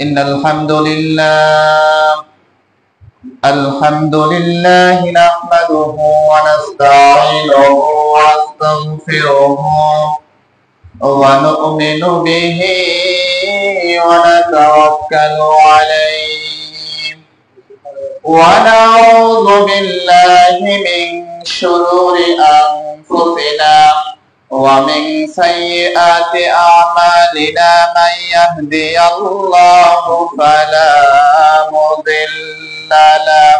إن الحمد لله نحمده ونستعينه ونستغفره ونؤمن به ونتوكل عليه ونعوذ بالله من شرور أنفسنا ومن سيئات أعمالنا من يهدي الله فلا مضل له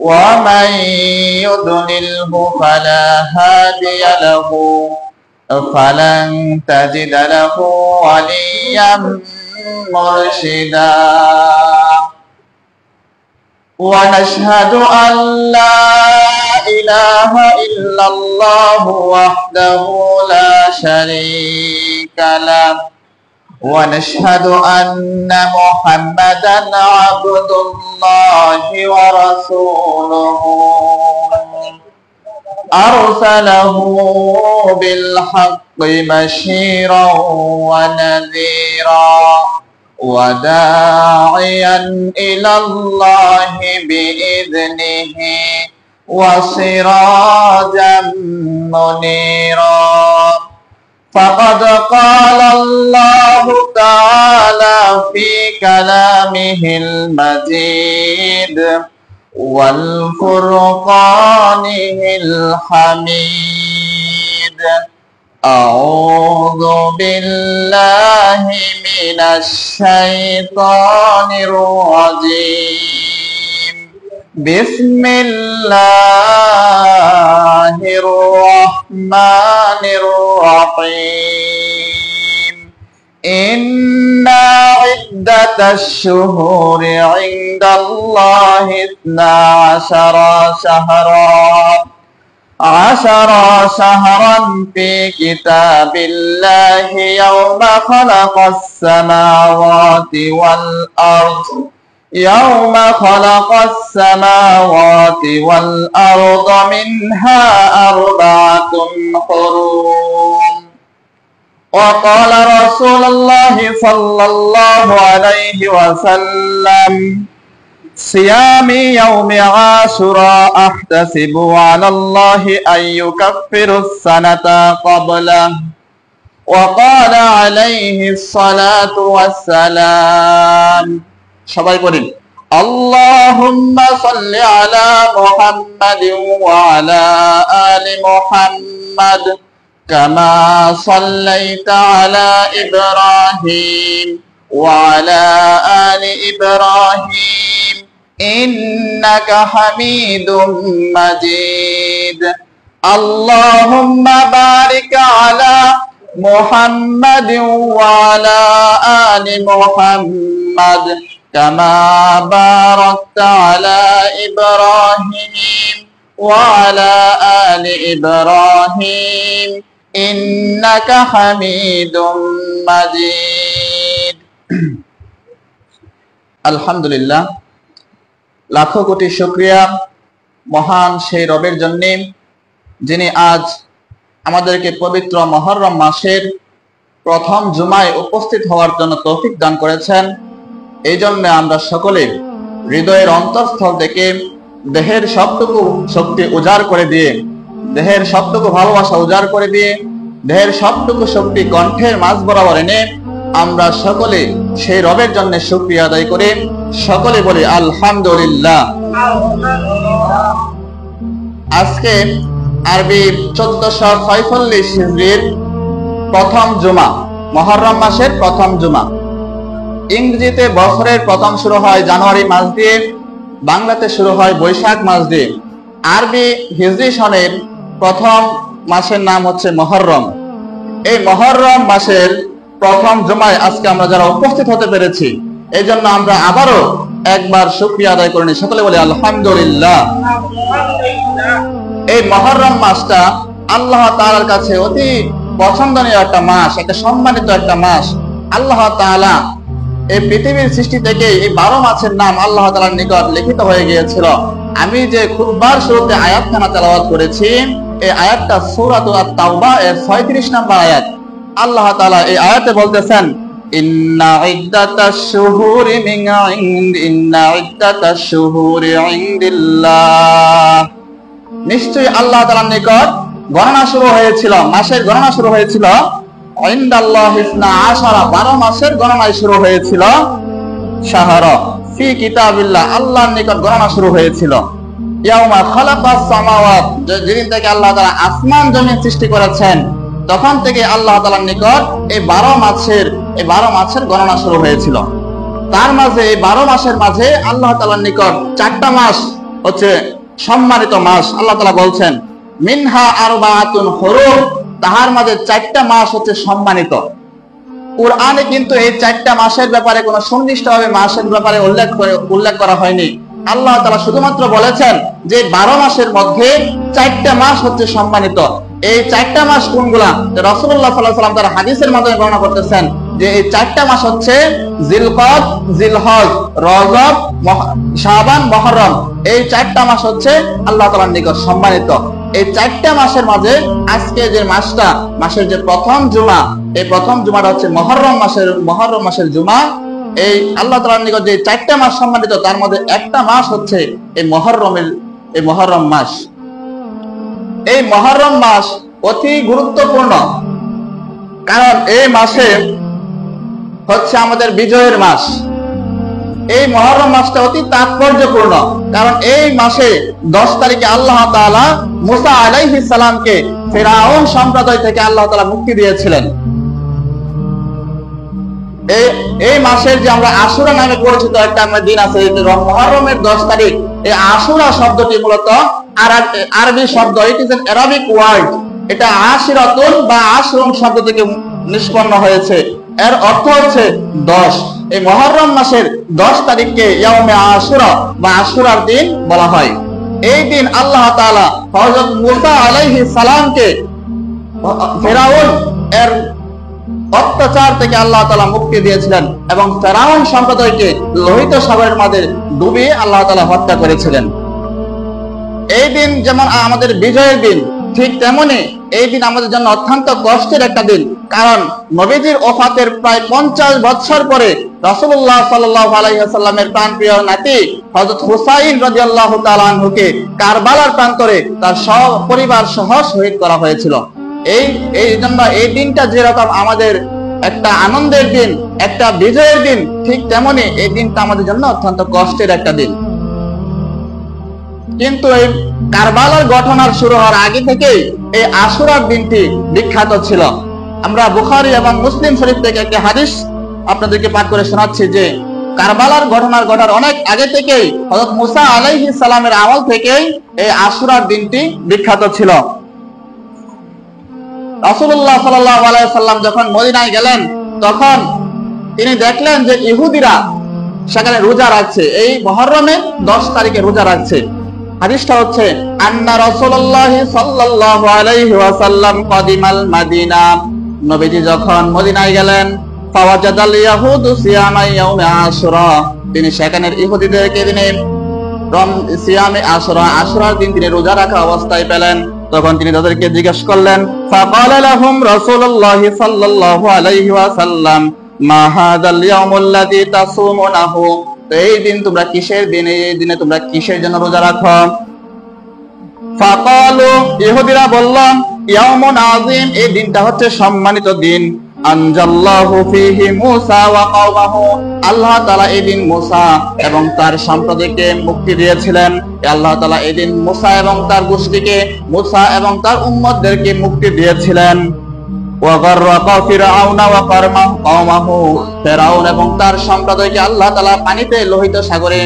ومن يضلله فلا هادي له فلن تجد له وليا مرشدا ونشهد أن لا إله إلا الله وحده لا شريك له ونشهد أن محمدا عبد الله ورسوله أرسله بالحق بشيرا ونذيرا وداعيا إلى الله بإذنه وسراجا منيرا فقد قال الله تعالى في كلامه المجيد والفرقانه الحميد أعوذ بالله من الشيطان الرجيم بسم الله الرحمن الرحيم إن عدة الشهور عند الله 12 شهرا في كتاب الله يوم خلق السماوات والأرض منها 4 حرم وقال رسول الله صلى الله عليه وسلم صيام يوم عاشوراء أحتسب على الله أن يكفر السنة قبله وقال عليه الصلاة والسلام সবাই বলেন اللهم صل على محمد وعلى آل محمد كما صليت على إبراهيم وعلى آل إبراهيم إنك حميد مجيد اللهم بارك على محمد وعلى آل محمد كما باركت على إبراهيم وعلى آل إبراهيم إنك حميد مجيد আলহামদুলিল্লাহ লাখো কোটি শুকরিয়া মহান সেই রবের জন্য যিনি আজ আমাদেরকে পবিত্র মুহররম মাসের প্রথম জুমায় উপস্থিত হওয়ার জন্য তৌফিক দান করেছেন। এই জন্য আমরা সকলে হৃদয়ের অন্তঃস্থল থেকে দেহের সবটুকু শক্তি উজাড় করে দিয়ে, দেহের সবটুকু ভালোবাসা উজাড় করে দিয়ে, দেহের সবটুকু শক্তি কণ্ঠের মাঝ বরাবর এনে আমরা সকলে সেই রবের জন্য শুকরিয়া আদায় করে সকলে বলি আলহামদুলিল্লাহ। আজকে আরবি 1446 হিজরির প্রথম জুমা, মুহররম মাসের প্রথম জুমা। ইংরেজিতে বছরের প্রথম শুরু হয় জানুয়ারি মাস দিয়ে, বাংলাতে শুরু হয় বৈশাখ মাস দিয়ে। আরবি হিজরি সনের প্রথম মাসের নাম হচ্ছে মুহররম। এই মুহররম মাসের প্রথম জুমায় আজকে আমরা যারা উপস্থিত হতে পেরেছি, এই জন্য আমরা আবারও একবার শুকরিয়া আদায় করিনি, সকলে বলি আলহামদুলিল্লাহ। এই মুহররম মাসটা আল্লাহ তাআলার কাছে অতি পছন্দনীয় একটা মাস, একটা সম্মানিত একটা মাস। আল্লাহ তাআলা এই পৃথিবীর সৃষ্টি থেকে এই 12 মাসের নাম আল্লাহ তাআলার নিকট লিখিত হয়ে গিয়েছিল। আমি যে খুতবার শুরুতে আয়াতখানা তেলাওয়াত করেছি, এই আয়াতটা সূরাতুত আত-তাওবা এর 36 নম্বর আয়াত। আল্লাহ তাআলা এই আয়াতে বলতেছেন ইন্না ইদ্দাতাশ শুহুরি ইনদিল্লাহ, নিশ্চয়ই আল্লাহ তাআলার নিকট গণনা শুরু হয়েছিল, মাসের গণনা শুরু হয়েছিল ইনদাল্লাহি 12 মাসের গণনায় শুরু হয়েছিল, শাহরা ফি কিতাবিল্লাহ, আল্লাহর নিকট গণনা শুরু হয়েছিল ইয়াউমা খালাকাস সামাওয়াত, যেদিন থেকে আল্লাহ তাআলা আসমান জমিন সৃষ্টি করেছেন তখন থেকে আল্লাহ তাআলার নিকট এই 12 মাসের গণনা শুরু হয়েছিল। তার মাঝে এই 12 মাসের মাঝে আল্লাহ তাআলার নিকট 4টা মাস হচ্ছে সম্মানিত মাস। আল্লাহ তাআলা বলছেন মিনহা আরবাআতুন হুরুম, তাহার মাঝে 4টা মাস হচ্ছে সম্মানিত। কুরআনে কিন্তু এই 4টা মাসের ব্যাপারে কোনো সুনির্দিষ্টভাবে মাসের ব্যাপারে উল্লেখ করা হয়নি। আল্লাহ তাআলা শুধুমাত্র বলেছেন যে 12 মাসের মধ্যে 4টা মাস হচ্ছে সম্মানিত। এই 4টা মাস কোনগুলা? রাসূলুল্লাহ সাল্লাল্লাহু আলাইহি ওয়াসাল্লাম তার হাদিসের মাধ্যমে বর্ণনা করতেছেন যে এই 4টা মাস হচ্ছে জিলকদ, জিলহজ, রজব, শাবান, মুহররম। এই 4টা মাস হচ্ছে আল্লাহ তাআলার নিকট সম্মানিত। এই 4টা মাসের মাঝে আজকে যে মাসের যে প্রথম জুমা, এই প্রথম জুমাটা হচ্ছে মুহররম মাসের জুমা। এই আল্লাহ তাআলার নিকট যে 4টা মাস সম্মানিত তার মধ্যে একটা মাস হচ্ছে এই মুহররম মাস। এই মুহররম মাস অতি গুরুত্বপূর্ণ, কারণ এই মাসে হচ্ছে আমাদের বিজয়ের মাস। এই মুহররম মাসটা অতি তাৎপর্যপূর্ণ, কারণ এই মাসে 10 তারিখে আল্লাহ তাআলা মুসা আলাইহিস সালামকে ফিরআউন সম্প্রদায় থেকে আল্লাহ তাআলা মুক্তি দিয়েছিলেন। এই মাসের যে আমরা আশুরা নামে পরিচিত একটা দিন আছে মুহররমের 10 তারিখ, এই আশুরা শব্দটি মূলত আরবি শব্দ, it is an Arabic word. এটা আশিরাতুন বা আশরুম শব্দ থেকে নিষ্পন্ন হয়েছে। এর অর্থ হচ্ছে 10। এই মুহররম মাসের 10 তারিখকে ইয়াউমে আশুরা বা আশুরার দিন বলা হয়। এই দিন আল্লাহ তাআলা হযরত মুসা আলাইহিস সালামকে ফিরআউন এর অত্যাচার থেকে আল্লাহ তাআলা মুক্তি দিয়েছিলেন এবং ফিরআউন সম্প্রদায়কে লোহিত সাগরের মাঝে ডুবিয়ে আল্লাহ তাআলা হত্যা করেছিলেন। এই দিন যেমন আমাদের বিজয়ের দিন, ঠিক তেমনি এই দিন আমাদের জন্য অত্যন্ত কষ্টের একটা দিন, কারণ নবীজির ওফাতের প্রায় 50 বছর পরে রাসূলুল্লাহ সাল্লাল্লাহু আলাইহি ওয়াসাল্লামের প্রাণপ্রিয় নাতি হযরত হুসাইন রাদিয়াল্লাহু তাআলা আনহুকে কারবালার প্রান্তরে তার পরিবার সহ শহীদ করা হয়েছিল। এই জন্য এই দিনটা যেরকম আমাদের একটা আনন্দের দিন, একটা বিজয়ের দিন, ঠিক তেমনি এই দিনটা আমাদের জন্য অত্যন্ত কষ্টের একটা দিন। কিন্তু এই কারবালার ঘটনার শুরু হওয়ার আগে থেকেই এই আশুরার দিনটি বিখ্যাত ছিল। আমরা বুখারী এবং মুসলিম শরীফ থেকে একটি হাদিস আপনাদেরকে পাঠ করে শোনাচ্ছি যে কারবালার ঘটার অনেক আগে থেকেই হযরত মুসা আলাইহিস সালামের আমল থেকেই এই আশুরার দিনটি বিখ্যাত ছিল। রাসূলুল্লাহ সাল্লাল্লাহু আলাইহি ওয়াসাল্লাম যখন মদিনায় গেলেন তখন তিনি দেখলেন যে ইহুদিরা সেখানে রোজা রাখছে, এই মুহররমের 10 তারিখে রোজা রাখছে। হাদিসটা হচ্ছে আন্না রাসূলুল্লাহ সাল্লাল্লাহু আলাইহি ওয়াসাল্লাম কাদিমাল মাদিনা, নবীজি যখন মদিনায় গেলেন ফাওয়াজাদাল ইয়াহুদু সিয়ামা ইয়াউমে আশুরা, তিনি সেখানের ইহুদিদেরকে সিয়ামে আশুরার দিন তিনি রোজা রাখা অবস্থায় পেলেন। তখন তিনি তাদেরকে জিজ্ঞেস করলেন ফাকালা লাহুম রাসূলুল্লাহ সাল্লাল্লাহু আলাইহি ওয়াসাল্লাম মা হাযাল ইয়াউমুল্লাযী তাসুমুনাহু, এই দিন তোমরা কিসের দিন, এই দিনে তোমরা কিসের জন্য রোজা রাখো? ফাকালু, ইহুদিরা বলল ইয়াউমুন আযীম, এই দিনটা হচ্ছে সম্মানিত দিন। আনজাল্লাহু ফীহি মূসা ওয়া কওমাহু, আল্লাহ তাআলা এই দিন মূসা এবং তার সম্প্রদায়কে মুক্তি দিয়েছিলেন। আল্লাহ তাআলা এই দিন মূসা এবং তার গোষ্ঠীকে, মূসা এবং তার উম্মতদেরকে মুক্তি দিয়েছিলেন। ওয়া গাররাকা ফিরআউনা ওয়া কওমাহু, ফিরআউন এবং তার সম্প্রদায়কে আল্লাহ তাআলা পানিতে লোহিত সাগরে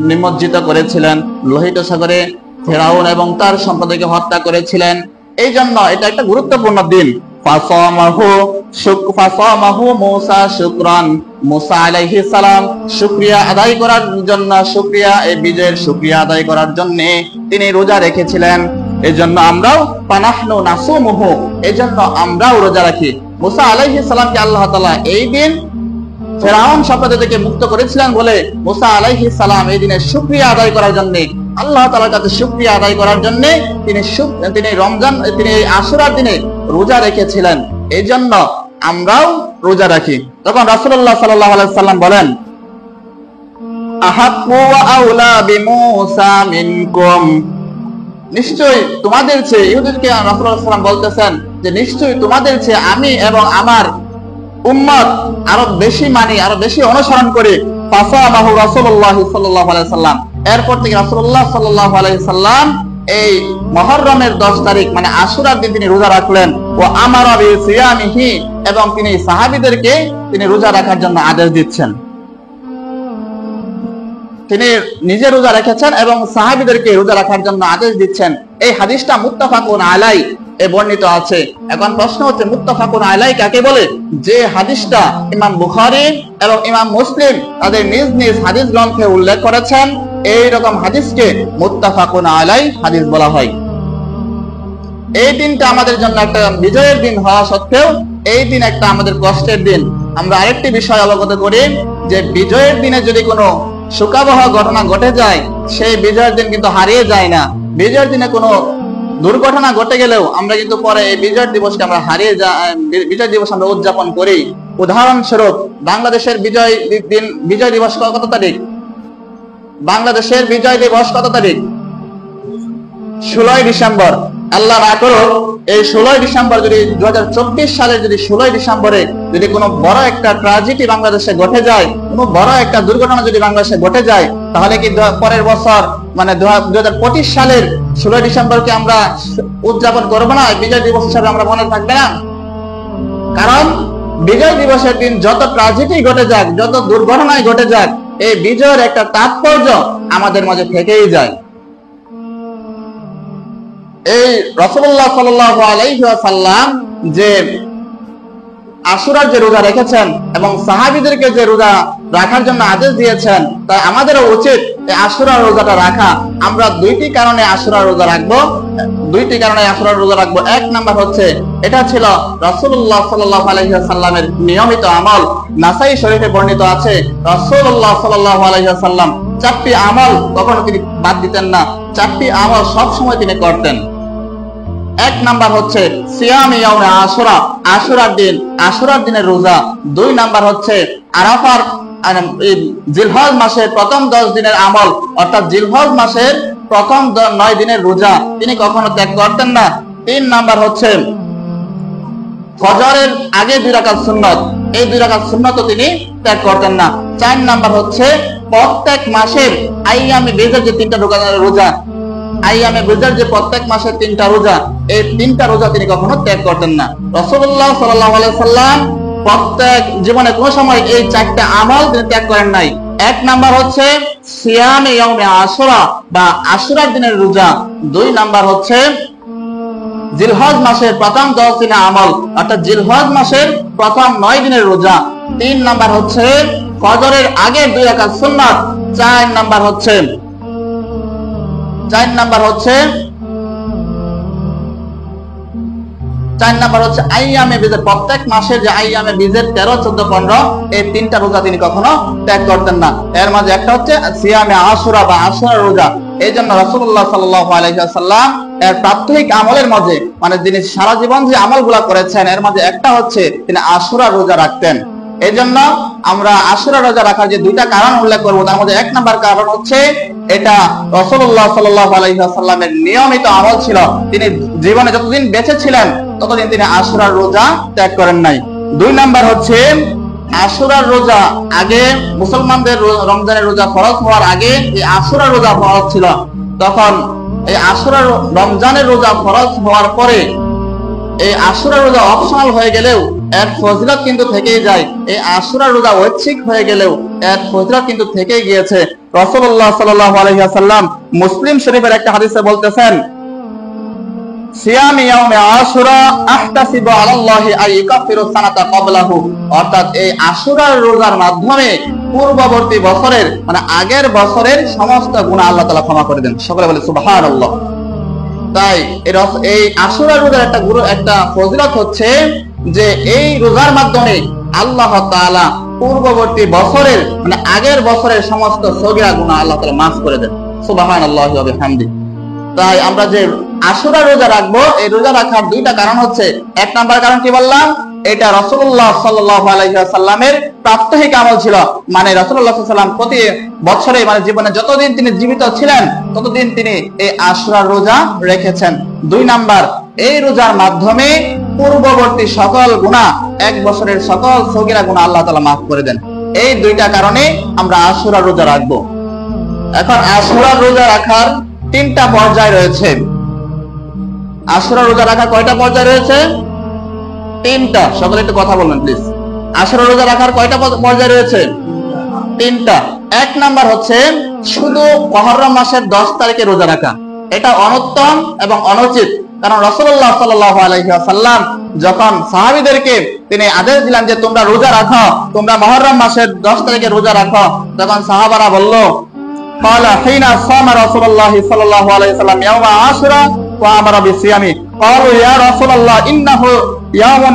নিমজ্জিত করেছিলেন। লোহিত সাগরে ফিরআউন এবং তার সম্প্রদায়কে হত্যা করেছিলেন। এই জন্য এটা একটা গুরুত্বপূর্ণ দিন। ফাসামাহু মূসা শুকরান, মূসা আলাইহিস সালাম শুকরিয়া আদায় করার জন্য, এই বিজয়ের শুকরিয়া আদায় করার জন্য তিনি রোজা রেখেছিলেন। এজন্য আমরাও ফানাহনু নাসুমুহু, এজন্য আমরাও রোজা রাখি। মূসা আলাইহিস সালামকে আল্লাহ তাআলা এই দিন ফিরআউন সম্প্রদায় থেকে মুক্ত করেছিলেন বলে মূসা আলাইহিস সালাম এই দিনে শুকরিয়া আদায় করার জন্য, আল্লাহ তাআলার কাছে শুকরিয়া আদায় করার জন্য তিনি এই আশুরার দিনে রোজা রেখেছিলেন। এই জন্য আমরাও রোজা রাখি। তখন রাসূলুল্লাহ সাল্লাল্লাহু আলাইহি সাল্লাম বলেন, আহাক্কু ওয়া আউলা বিমূসা মিনকুম, নিশ্চয়ই তোমাদের চেয়ে, ইহুদীকে রাসূলুল্লাহ সাল্লাল্লাহু আলাইহি সাল্লাম বলতেছেন যে নিশ্চয়ই তোমাদের চেয়ে আমি এবং আমার উম্মত আরো বেশি মানি, আরো বেশি অনুসরণ করি। ফাসামাহু রাসূলুল্লাহ সাল্লাল্লাহু আলাইহি সাল্লাম, এরপর থেকে রাসূলুল্লাহ সাল্লাল্লাহু আলাইহি সাল্লাম এই মুহররমের 10 তারিখ মানে আশুরার দিন তিনি রোজা রাখলেন। ও আমারা বিসিয়ামিহি, এবং তিনি সাহাবীদেরকে তিনি রোজা রাখার জন্য আদেশ দিচ্ছেন। তিনি নিজে রোজা রেখেছেন এবং সাহাবীদেরকে রোজা রাখার জন্য আদেশ দিচ্ছেন। এই হাদিসটা মুত্তাফাকুন আলাই এ বর্ণিত আছে। এখন প্রশ্ন হচ্ছে মুত্তাফাকুন আলাই কাকে বলে? যে হাদিসটা ইমাম বুখারী এবং ইমাম মুসলিম তাদের নিজ নিজ হাদিস গ্রন্থে উল্লেখ করেছেন, এই রকম হাদিসকে মুত্তাফাকুন আলাই হাদিস বলা হয়। এই দিনটা আমাদের জন্য একটা বিজয়ের দিন হওয়া সত্ত্বেও এই দিন একটা আমাদের কষ্টের দিন। আমরা আরেকটি বিষয় অবগত করি যে বিজয়ের দিনে যদি কোনো শোকাবহ ঘটনা ঘটে যায়, সেই বিজয়ের দিন কিন্তু হারিয়ে যায় না। বিজয়ের দিনে কোনো দুর্ঘটনা ঘটে গেলেও আমরা কিন্তু পরে এই বিজয় দিবসকে আমরা হারিয়ে বিজয় দিবস আমরা উদযাপন করি। উদাহরণস্বরূপ বাংলাদেশের বিজয় দিবস কত তারিখ? বাংলাদেশের বিজয় দিবস কত তারিখ? 16 ডিসেম্বর। আল্লাহ না করুক এই 16 ডিসেম্বর যদি 2024 সালের যদি 16 ডিসেম্বরে যদি কোনো বড় একটা ট্র্যাজেডি বাংলাদেশে ঘটে যায়, কোনো বড় একটা দুর্ঘটনা যদি বাংলাদেশে ঘটে যায়, তাহলে কি পরের বছর মানে 2025 সালের 16 ডিসেম্বরকে আমরা উদযাপন করব না? বিজয় দিবস হিসেবে আমরা মনে থাকবে না? কারণ বিজয় দিবসের দিন যত ট্র্যাজেডি ঘটে যাক, যত দুর্ঘটনায় ঘটে যাক, এই বিজয়ের একটা তাৎপর্য আমাদের মাঝে থেকেই যায়। এই রাসূলুল্লাহ সাল্লাল্লাহু আলাইহি ওয়াসাল্লাম যে আশুরার যে রোজা রেখেছেন এবং সাহাবীদেরকে যে রোজা রাখার জন্য আদেশ দিয়েছেন, তাই আমাদেরও উচিত এই আশুরার রোজাটা রাখা। আমরা দুইটি কারণে আশুরার রোজা রাখবো। এক নাম্বার হচ্ছে এটা ছিল রাসূলুল্লাহ সাল্লাল্লাহু আলাইহি ওয়াসাল্লামের নিয়মিত আমল। নাসাই শরীফে বর্ণিত আছে রাসূলুল্লাহ সাল্লাল্লাহু আলাইহি ওয়াসাল্লাম 4টি আমল কখনো তিনি বাদ দিতেন না, 4টি আমল সব সময় তিনি করতেন। এক নাম্বার হচ্ছে সিয়াম ইয়াউমে আশুরা, আশুরার দিন, আশুরার দিনের রোজা। 2 নাম্বার হচ্ছে আরাফার জিলহজ মাসের প্রথম 10 দিনের আমল, অর্থাৎ জিলহজ মাসের প্রথম 9 দিনের রোজা তিনি কখনো ত্যাগ করতেন না। 3 নাম্বার হচ্ছে ফজরের আগে 2 রাকাত সুন্নাত, এই 2 রাকাত সুন্নাতও তিনি ত্যাগ করতেন না। 4 নাম্বার হচ্ছে প্রত্যেক মাসের আইয়ামে বেজের যে 3টা রোজা, আইয়ামে বেজের যে প্রত্যেক মাসের 3টা রোজা, এই 3টা রোজা তিনি কখনো ত্যাগ করতেন না। রাসূলুল্লাহ সাল্লাল্লাহু আলাইহি সাল্লাম প্রত্যেক জীবনে কোন সময় এই 4টা আমল তিনি ত্যাগ করেন নাই। 1 নাম্বার হচ্ছে সিয়াম ইয়াউমে আশুরা বা আশুরার দিনের রোজা। 2 নাম্বার হচ্ছে জিলহজ মাসের প্রথম 10 দিনের আমল, অর্থাৎ জিলহজ মাসের প্রথম 9 দিনের রোজা। 3 নাম্বার হচ্ছে ফজরের আগে 2 রাকাত সুন্নাত। 4 নাম্বার হচ্ছে আইয়ামে বিজের, প্রত্যেক মাসের যে আইয়ামে বিজের 13, 14, 15 এই 3টা রোজা তিনি কখনো ত্যাগ করতেন না। এর মাঝে একটা হচ্ছে সিয়ামে আশুরা বা আশুরার রোজা। এই জন্য রাসূলুল্লাহ সাল্লাল্লাহু আলাইহি ওয়াসাল্লাম এর প্রাত্যহিক আমলের মাঝে মানে তিনি সারা জীবন যে আমলগুলা করেছেন এর মাঝে একটা হচ্ছে তিনি আশুরার রোজা রাখতেন। এই জন্য আমরা আশুরা রোজা রাখার যে 2টা কারণ উল্লেখ করবো, তার মধ্যে 1 নাম্বার কারণ হচ্ছে এটা রাসূলুল্লাহ সাল্লাল্লাহু আলাইহি ওয়াসাল্লামের নিয়মিত আমল ছিল। তিনি জীবনে যতদিন বেঁচে ছিলেন ততদিন তিনি আশুরার রোজা ত্যাগ করেন নাই। 2 নাম্বার হচ্ছে আশুরার রোজা আগে মুসলমানদের রমজানের রোজা ফরজ হওয়ার আগে এই আশুরার রোজা ফরজ ছিল। তখন এই আশুরার রমজানের রোজা ফরজ হওয়ার পরে এই আশুরার রোজা অপশনাল হয়ে গেলেও এর ফজিলত কিন্তু থেকেই যায়। এই আশুরার রোজা ঐচ্ছিক হয়ে গেলেও এর ফজিলত কিন্তু থেকেই গিয়েছে। রাসূলুল্লাহ সাল্লাল্লাহু আলাইহি ওয়াসাল্লাম মুসলিম শরীফের একটা হাদিসে বলতেছেন সিয়াম ইয়াউমে আশুরা আহতাসিবু আলাল্লাহি আইকাফিরু সানাতা ক্বাবলাহু, অর্থাৎ এই আশুরার রোজার মাধ্যমে পূর্ববর্তী বছরের মানে আগের বছরের সমস্ত গুনাহ আল্লাহ তাআলা ক্ষমা করে দেন। সকলে বলে সুবহানাল্লাহ। তাই এই আশুরার রোজার একটা ফজিলত হচ্ছে যে এই রোজার মাধ্যমে আল্লাহ তাআলা পূর্ববর্তী বছরের মানে আগের বছরের সমস্ত সগীরা গুনাহ আল্লাহ তাআলা মাফ করে দেন। সুবহানাল্লাহি ওয়া বিহামদি। তাই আমরা যে আশুরা রোজা রাখবো, এই রোজা রাখার 2টা কারণ হচ্ছে, 1 নাম্বার কারণ কি বললাম? এটা রাসূলুল্লাহ সাল্লাল্লাহু আলাইহি ওয়াসাল্লামের প্রাত্যহিক আমল ছিল। মানে রাসূলুল্লাহ সাল্লাল্লাহু আলাইহি ওয়াসাল্লাম প্রতি বছরে মানে জীবনে যতদিন তিনি জীবিত ছিলেন ততদিন তিনি এই আশুরার রোজা রেখেছেন। 2 নাম্বার, এই রোজার মাধ্যমে পূর্ববর্তী সকল গুনাহ, 1 বছরের সকল সগীরা গুনাহ আল্লাহ তাআলা মাফ করে দেন। এই 2টা কারণে আমরা আশুরার রোজা রাখবো। এখন আশুরার রোজা রাখার 3টা পর্যায় রয়েছে। আশুরার রোজা রাখার কয়টা পর্যায় রয়েছে? 3টা। সকলে একটু কথা বলবেন প্লিজ। আশুরার রোজা রাখার কয়টা পর্যায় রয়েছে? 3টা। 1 নাম্বার হচ্ছে শুধু মুহররম মাসের 10 তারিখে রোজা রাখা। এটা অনুত্তম এবং অনুচিত। কারণ রাসূলুল্লাহ সাল্লাল্লাহু আলাইহি ওয়াসাল্লাম যখন সাহাবীদেরকে তিনি আদেশ দিলেন যে তোমরা রোজা রাখো, তোমরা মুহররম মাসের 10 তারিখে রোজা রাখো, তখন সাহাবারা বলল قال حين صام رسول الله صلى الله عليه وسلم يوم عاشوراء وامر بالصيام قالوا يا رسول الله انه يوم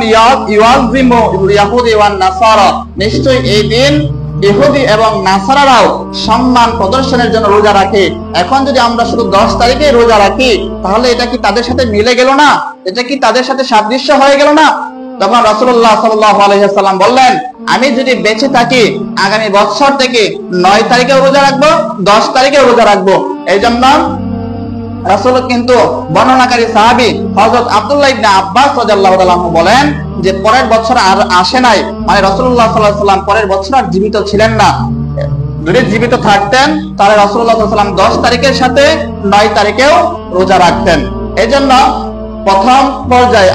يعظم اليهود والنصارى নিশ্চয়ই এই দিন ইহুদি এবং নাসারারাও সম্মান প্রদর্শনের জন্য রোজা রাখে। এখন যদি আমরা শুধু 10 তারিখে রোজা রাখি তাহলে এটা কি তাদের সাথে মিলে গেল না? এটা কি তাদের সাথে সাদৃশ্য হয়ে গেল না? তখন রাসূলুল্লাহ সাল্লাল্লাহু আলাইহি ওয়াসাল্লাম বললেন, আমি যদি বেঁচে থাকি আগামী বছর থেকে 9 তারিখে রোজা রাখবো, 10 তারিখে রোজা রাখবো। এই জন্য রাসূল কিন্তু বর্ণনাকারী সাহাবী হযরত আব্দুল্লাহ ইবনে আব্বাস রাদিয়াল্লাহু তাআলা বলেন যে পরের বছর আর আসে নাই, মানে রাসূলুল্লাহ সাল্লাল্লাহু আলাইহি ওয়াসাল্লাম পরের বছর আর জীবিত ছিলেন না। যদি জীবিত থাকতেন তাহলে রাসূলুল্লাহ সাল্লাল্লাহু আলাইহি ওয়াসাল্লাম 10 তারিখের সাথে 9 তারিখেও রোজা রাখতেন। এজন্য প্রথম পর্যায়ে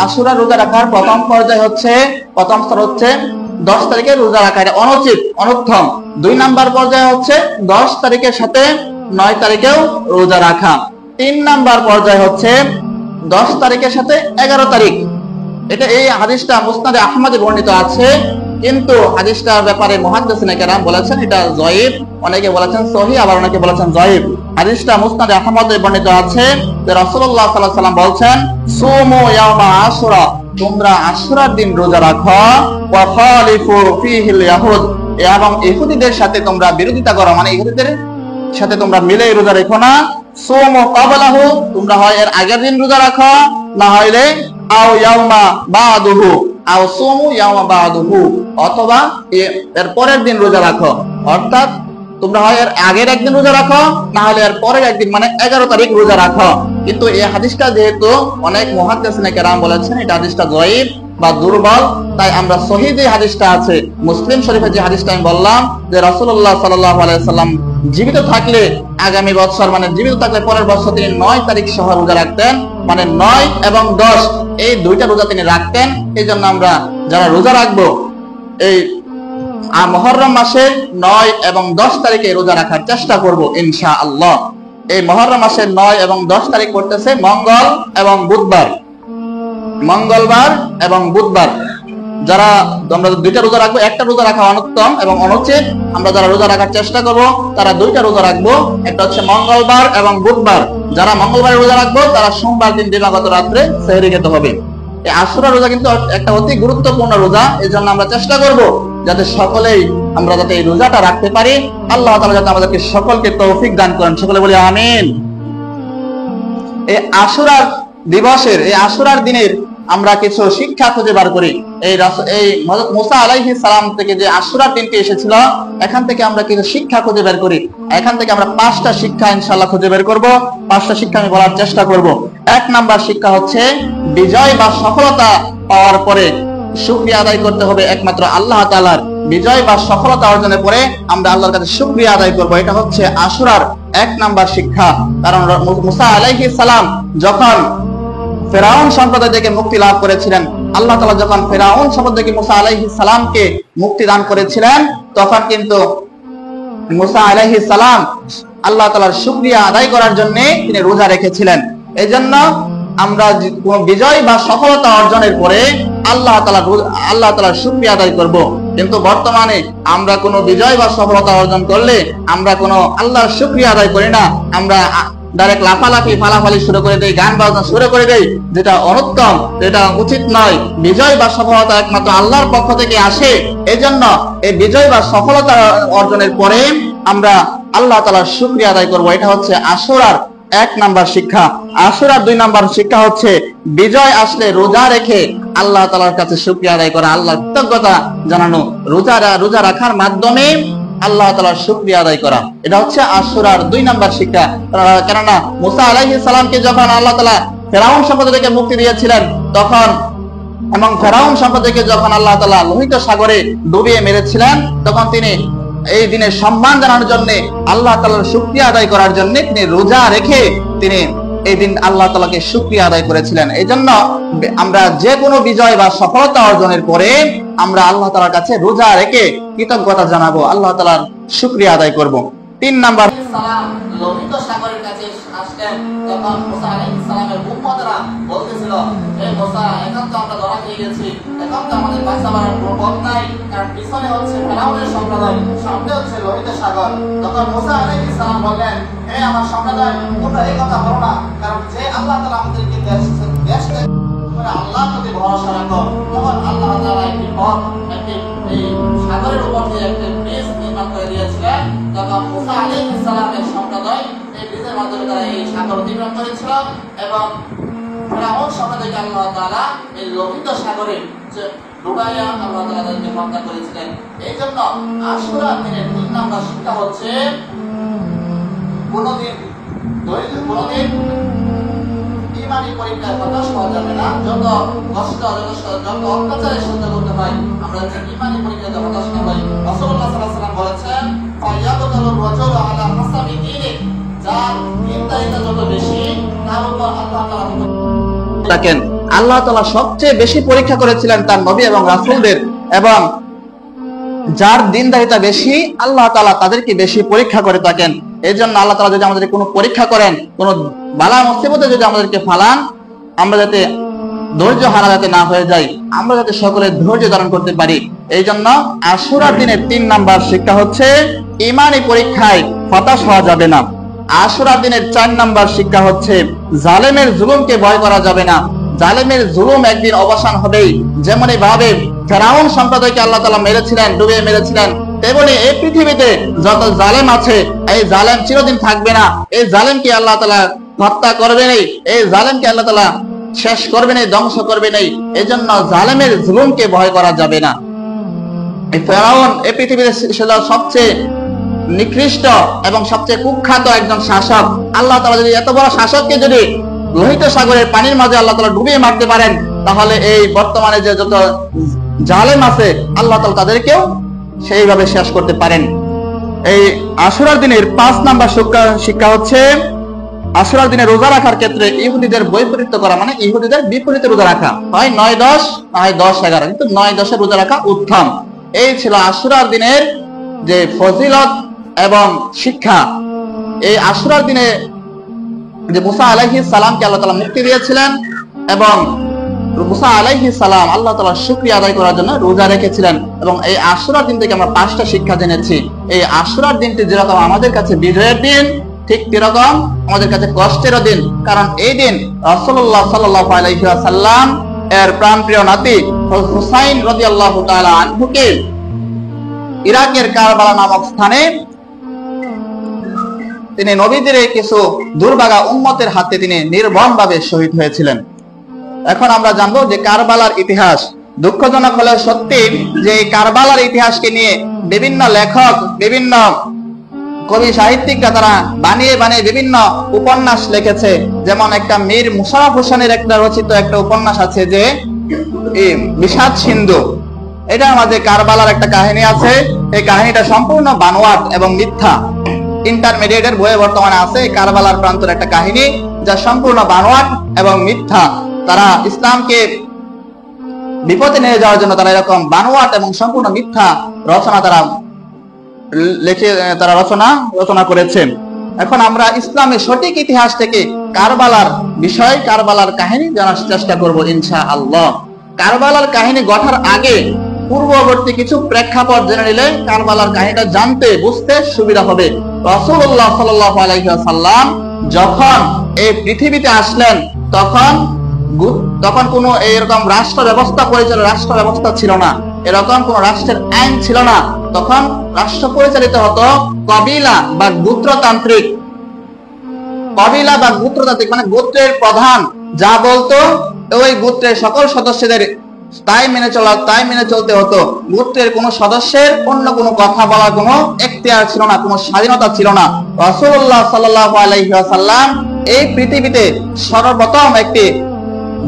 আশুরার রোজা রাখার প্রথম পর্যায় হচ্ছে, প্রথম স্তর হচ্ছে 10 তারিখে রোজা রাখা। এটা অনুচিত, অনুত্তম। 2 নাম্বার পর্যায়ে হচ্ছে 10 তারিখের সাথে 9 তারিখেও রোজা রাখা। 3 নাম্বার পর্যায় হচ্ছে 10 তারিখের সাথে 11 তারিখ। এটা এই হাদিসটা মুসনাদে আহমদে বর্ণিত আছে, কিন্তু হাদিসটার ব্যাপারে মুহাদ্দিসিনে কেরাম বলেছেন এটা জয়ীফ, অনেকে বলেছেন সহিহ, আবার অনেকে বলেছেন জয়ীফ। হাদিসটা মুসনাদে আহমদে বর্ণিত আছে যে রাসূলুল্লাহ সাল্লাল্লাহু আলাইহি ওয়াসাল্লাম বলেছেন, সুমু ইয়াউমা আশুরা, তোমরা আশুরার দিন রোজা রাখো, ওয়া খালিফু ফীহিল ইয়াহুদ, এবং ইহুদিদের সাথে তোমরা বিরোধিতা করো, মানে ইহুদিদের সাথে তোমরা মিলে রোজা রেখো না। সুমু ক্বাবলাহু, তোমরা হয় এর আগের দিন রোজা রাখো, না হইলে আও ইয়াউমা বাদুহু আও সুমু ইয়াউমা বাদুহু, অথবা এর পরের দিন রোজা রাখো। অর্থাৎ তোমরা হয় এর আগের একদিন রোজা রাখো, না হলে এর পরের একদিন, মানে 11 তারিখ রোজা রাখো। কিন্তু এই হাদিসটা যেহেতু অনেক মুহাদ্দিসিনে কেরাম বলেছেন এটা হাদিসটা জয়ীফ বা দুর্বল, তাই আমরা সহিহ যে হাদিসটা আছে মুসলিম শরীফের যে হাদিসটা আমি বললাম যে রাসূলুল্লাহ সাল্লাল্লাহু আলাইহি ওয়াসাল্লাম জীবিত থাকলে আগামী বছর, মানে জীবিত থাকলে পরের বছর তিনি 9 তারিখ সহ রোজা রাখতেন, মানে 9 এবং 10 এই 2টা রোজা তিনি রাখতেন। এই জন্য আমরা যারা রোজা রাখবো এই মুহররম মাসের 9 এবং 10 তারিখে রোজা রাখার চেষ্টা করব ইনশাআল্লাহ। এই মুহররম মাসের 9 এবং 10 তারিখ পড়তেছে মঙ্গল এবং বুধবার, মঙ্গলবার এবং বুধবার। যারা আমরা 2টা রোজা রাখবো, একটা রোজা রাখা অনুত্তম এবং অনুচিত। আমরা যারা রোজা রাখার চেষ্টা করব তারা 2টা রোজা রাখবো, একটা হচ্ছে মঙ্গলবার এবং বুধবার। যারা মঙ্গলবারে রোজা রাখবো তারা সোমবার দিন দিবাগত রাত্রে সেহরি খেতে হবে। এই আশুরা রোজা কিন্তু একটা অতি গুরুত্বপূর্ণ রোজা, এই জন্য আমরা চেষ্টা করব যাতে সকলেই আমরা যাতে এই রোজাটা রাখতে পারি। আল্লাহ তাআলা যাতে আমাদেরকে সকলকে তৌফিক দান করেন, সকলে বলি আমিন। এই আশুরা দিবসের, এই আশুরার দিনের আমরা কিছু শিক্ষা খুঁজে বার করি। এই হযরত মুসা আলাইহিস সালাম থেকে যে আশুরার দিনটি এসেছিল, এখান থেকে আমরা কিছু শিক্ষা খুঁজে বের করি। এখান থেকে আমরা 5টা শিক্ষা ইনশাআল্লাহ খুঁজে বের করব। 5টা শিক্ষা আমি বলার চেষ্টা করব। 1 নাম্বার শিক্ষা হচ্ছে বিজয় বা সফলতা পাওয়ার পরে শুকরিয়া আদায় করতে হবে একমাত্র আল্লাহ তাআলার। বিজয় বা সফলতা অর্জনের পরে আমরা আল্লাহর কাছে শুকরিয়া আদায় করব, এটা হচ্ছে আশুরার 1 নাম্বার শিক্ষা। কারণ মুসা আলাইহিস সালাম যখন ফেরাউন সম্প্রদায় থেকে মুক্তি লাভ করেছিলেন, আল্লাহ তাআলা যখন ফেরাউন সম্প্রদায় থেকে মুসা আলাইহিস সালামকে মুক্তি দান করেছিলেন, তখন কিন্তু মুসা আলাইহিস সালাম আল্লাহ তাআলার শুকরিয়া আদায় করার জন্য তিনি রোজা রেখেছিলেন। এজন্য আমরা কোন বিজয় বা সফলতা অর্জনের পরে আল্লাহ তাআলার শুকরিয়া আদায় করব। কিন্তু বর্তমানে আমরা কোনো বিজয় বা সফলতা অর্জন করলে আমরা কোনো আল্লাহর শুকরিয়া আদায় করি না, আমরা ডাইরেক্ট লাফালাফি ফালাফালি শুরু করে দেই, গান বাজনা শুরু করে দেই, যেটা অনুত্তম, যেটা উচিত নয়। বিজয় বা সফলতা একমাত্র আল্লাহর পক্ষ থেকে আসে। এজন্য এই বিজয় বা সফলতা অর্জনের পরে আমরা আল্লাহ তাআলার শুকরিয়া আদায় করব। এটা হচ্ছে আশুরার এক নাম্বার শিক্ষা। আশুরার 2 নাম্বার শিক্ষা হচ্ছে বিজয় আসলে রোজা রেখে আল্লাহ তাআলার কাছে শুকরিয়া আদায় করা, আল্লাহর কৃতজ্ঞতা জানানো, রোজা রাখার মাধ্যমে আল্লাহ তাআলার শুকরিয়া আদায় করা। এটা হচ্ছে আশুরার 2 নাম্বার শিক্ষা। কেননা মুসা আলাইহিস সালামকে যখন আল্লাহ তাআলা ফেরাউন সম্পদ থেকে মুক্তি দিয়েছিলেন তখন, এবং ফেরাউন সম্পদ থেকে যখন আল্লাহ তাআলা লোহিত সাগরে ডুবিয়ে মেরেছিলেন, তখন তিনি এই দিনের সম্মান জানানোর জন্য, আল্লাহ তাআলার শুকরিয়া আদায় করার জন্য তিনি রোজা রেখে তিনি এই দিন আল্লাহ তাআলাকে শুকরিয়া আদায় করেছিলেন। এই জন্য আমরা যে কোনো বিজয় বা সফলতা অর্জনের পরে আমরা আল্লাহ তাআলার কাছে রোজা রেখে কৃতজ্ঞতা জানাবো, আল্লাহ তাআলার শুকরিয়া আদায় করব। 3 নাম্বার, লোহিত সাগরের কাছে আসলেন, তখন মুসা আলাইহিস সালামের উম্মতরা বলতেছিল, হে মুসা, এখন তো আমরা ধরা খেয়ে গেছি, এখন তো আমাদের বাঁচাবার কোনো পথ নাই, কারণ পিছনে হচ্ছে ফেরাউনের সম্প্রদায়, সামনে হচ্ছে লোহিত সাগর। তখন মুসা আলাইহিস সালাম বললেন, হে আমার সম্প্রদায়, তোমরা এই কথা বলো না, কারণ যে আল্লাহ তাআলা আমাদেরকে দেশ তোমরা আল্লাহর প্রতি ভরসা রাখো। তখন আল্লাহ তাআলা একটি পথ, এই সাগরের উপর দিয়ে একটি ব্রিজ নির্মাণ করে দিয়েছিলেন। তখন মুসা আলাইহিস সালামের সম্প্রদায় এই ব্রিজের মাধ্যমে তারা এই সাগর অতিক্রম করেছিল, এবং ফেরাউন সম্প্রদায়কে আল্লাহ তাআলা এই লোহিত সাগরে ডুবাইয়া আল্লাহ তাআলা তাদেরকে হত্যা করেছিলেন। এই জন্য আশুরার দিনের 3 নাম্বার শিক্ষা হচ্ছে কোনদিন ইমানি পরীক্ষায় হতাশ হওয়া যাবে না। যত কষ্ট, যত অত্যাচারে সহ্য করতে হয়, আমরা ইমানি পরীক্ষাতে হতাশ না হই। রাসূলুল্লাহ সাল্লাল্লাহু আলাইহি ওয়াসাল্লাম বলেছেন, ফায়াবতালুর রাজুলু আলা হাসাবি দীনি, যার দ্বীনদারিতা যত বেশি তার উপর আল্লাহ তাআলা দেখেন আল্লাহ তাআলা সবচেয়ে বেশি পরীক্ষা করেছিলেন তার নবী এবং রাসূলদের, এবং যার দ্বীনদারিতা বেশি আল্লাহ তাআলা তাদেরকে বেশি পরীক্ষা করে থাকেন। এই জন্য আল্লাহ তাআলা যদি আমাদের কোনো পরীক্ষা করেন, কোনো বালা মুসিবতে যদি আমাদেরকে ফালান, আমরা যাতে ধৈর্য হারা যাতে না হয়ে যাই, আমরা যাতে সকলে ধৈর্য ধারণ করতে পারি। এই জন্য আশুরার দিনের 3 নাম্বার শিক্ষা হচ্ছে ঈমানি পরীক্ষায় হতাশ হওয়া যাবে না। আশুরার দিনের 4 নাম্বার শিক্ষা হচ্ছে জালেমের জুলুমকে ভয় করা যাবে না। জালেমের জুলুম একদিন অবসান হবেই। যেমনই ভাবে ফেরাউন সম্প্রদায়কে আল্লাহ তাআলা মেরেছিলেন, ডুবিয়ে মেরেছিলেন, তেমনি এই পৃথিবীতে যত জালেম আছে, এই জালেম চিরদিন থাকবে না। এই জালেমকে আল্লাহ তাআলা হত্যা করবে না, এই জালেমকে আল্লাহ তাআলা শেষ করবে না, ধ্বংস করবে না। এই জন্য জালেমের জুলুমকে ভয় করা যাবে না। এই ফেরাউন এই পৃথিবীতে ছিল সবচেয়ে নিকৃষ্ট এবং সবচেয়ে কুখ্যাত একজন শাসক। আল্লাহ তাআলা যদি এত বড় শাসককে যদি লোহিত সাগরের পানির মাঝে আল্লাহ তাআলা ডুবিয়ে মারতে পারেন, তাহলে এই বর্তমানে যে যত জালেম আছে আল্লাহ তাআলা তাদেরকেও সেইভাবে শেষ করতে পারেন। এই আশুরার দিনের 5 নাম্বার শিক্ষা হচ্ছে আশুরার দিনে রোজা রাখার ক্ষেত্রে ইহুদিদের বৈপরীত্য করা, মানে ইহুদিদের বিপরীতে রোজা রাখা, হয় 9-10 না হয় 10-11, কিন্তু 9-10 রোজা রাখা উত্তম। এই ছিল আশুরার দিনের যে ফজিলত এবং শিক্ষা। এই আশুরার দিনে যে মুসা আলাইহিস সালামকে আল্লাহ তাআলা মুক্তি দিয়েছিলেন, এবং মুসা আলাইহিস সালাম আল্লাহ তাআলার শুকরিয়া আদায় করার জন্য রোজা রেখেছিলেন। এবং এই আশুরার দিন থেকে আমরা 5টা শিক্ষা জেনেছি। এই আশুরার দিনটি যেরকম আমাদের কাছে বিজয়ের দিন, ঠিক সেরকম আমাদের কাছে কষ্টেরও দিন। কারণ এই দিন রাসূলুল্লাহ সাল্লাল্লাহু আলাইহি ওয়াসাল্লাম এর প্রাণপ্রিয় নাতি হুসাইন রাদিয়াল্লাহু তাআলা আনহুকে ইরাকের কারবালা নামক স্থানে তিনি নবীদের কিছু দুর্ভাগা উম্মতের হাতে তিনি নির্মমভাবে শহীদ হয়েছিলেন। এখন আমরা জানবো যে কারবালার ইতিহাস। দুঃখজনক হলেও সত্যি যে এই কারবালার ইতিহাসকে নিয়ে বিভিন্ন লেখক, বিভিন্ন কবি সাহিত্যিকরা তারা বানিয়ে বিভিন্ন উপন্যাস লিখেছে। যেমন একটা মীর মুশাররফ হোসেনের একটা রচিত একটা উপন্যাস আছে যে বিষাদ সিন্ধু। এটার মাঝে কারবালার একটা কাহিনী আছে। এই কাহিনীটা সম্পূর্ণ বানোয়াট এবং মিথ্যা। ইন্টারমিডিয়েটের বইয়ে বর্তমানে আছে কারবালার প্রান্তর একটা কাহিনী, যা সম্পূর্ণ বানোয়াট এবং মিথ্যা। তারা ইসলামকে বিপদে নিয়ে যাওয়ার জন্য তারা এরকম বানোয়াট এবং সম্পূর্ণ মিথ্যা রচনা তারা রচনা করেছেন। এখন আমরা ইসলামের সঠিক ইতিহাস থেকে কারবালার বিষয়, কারবালার কাহিনী জানার চেষ্টা করব ইনশাআল্লাহ। কারবালার কাহিনী ঘটার আগে পূর্ববর্তী কিছু প্রেক্ষাপট জেনে নিলে কারবালার কাহিনীটা জানতে বুঝতে সুবিধা হবে। রাসূলুল্লাহ সাল্লাল্লাহু আলাইহি ওয়াসাল্লাম যখন এই পৃথিবীতে আসলেন, তখন কোনো এরকম রাষ্ট্র ব্যবস্থা ছিল না, এরকম কোন রাষ্ট্রের আইন ছিল না। তখন রাষ্ট্র পরিচালিত হতো কবিলা বা গোত্রতান্ত্রিক কবিলা বা গোত্রতান্ত্রিক মানে গোত্রের প্রধান যা বলতো ওই গোত্রের সকল সদস্যদের তাই মেনে চলতে হতো। গোত্রের কোন সদস্যের অন্য কোনো কথা বলার কোনো এখতিয়ার ছিল না, কোনো স্বাধীনতা ছিল না। রাসূলুল্লাহ সাল্লাল্লাহু আলাইহি ওয়াসাল্লাম এই পৃথিবীতে সর্বপ্রথম একটি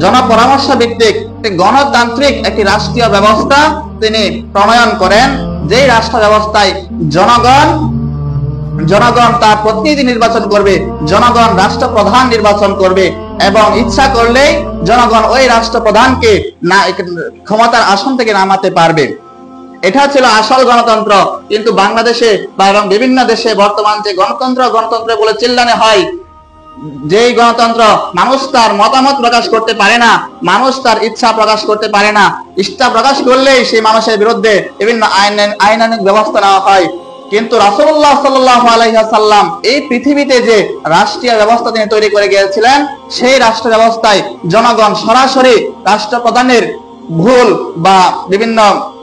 জনপরামর্শ ভিত্তিক গণতান্ত্রিক একটি রাষ্ট্রীয় ব্যবস্থা তিনি প্রণয়ন করেন, যেই রাষ্ট্র ব্যবস্থায় জনগণ তার প্রতিনিধি নির্বাচন করবে, জনগণ রাষ্ট্রপ্রধান নির্বাচন করবে এবং ইচ্ছা করলেই জনগণ ওই রাষ্ট্রপ্রধানকে ক্ষমতার আসন থেকে নামাতে পারবে। এটা ছিল আসল গণতন্ত্র। কিন্তু বাংলাদেশে বা এবং বিভিন্ন দেশে বর্তমান যে গণতন্ত্র বলে চিল্লানো হয়, যেই গণতন্ত্র মানুষ তার মতামত প্রকাশ করতে পারে না, মানুষ তার ইচ্ছা প্রকাশ করতে পারে না, ইচ্ছা প্রকাশ করলেই সেই মানুষের বিরুদ্ধে বিভিন্ন আইনানুগ ব্যবস্থা নেওয়া হয়। কিন্তু রাসূলুল্লাহ সাল্লাল্লাহু আলাইহি ওয়াসাল্লাম এই পৃথিবীতে যে রাষ্ট্রীয় ব্যবস্থা তিনি তৈরি করে গিয়েছিলেন, সেই রাষ্ট্র ব্যবস্থায় জনগণ সরাসরি রাষ্ট্রপ্রধানের বিভিন্ন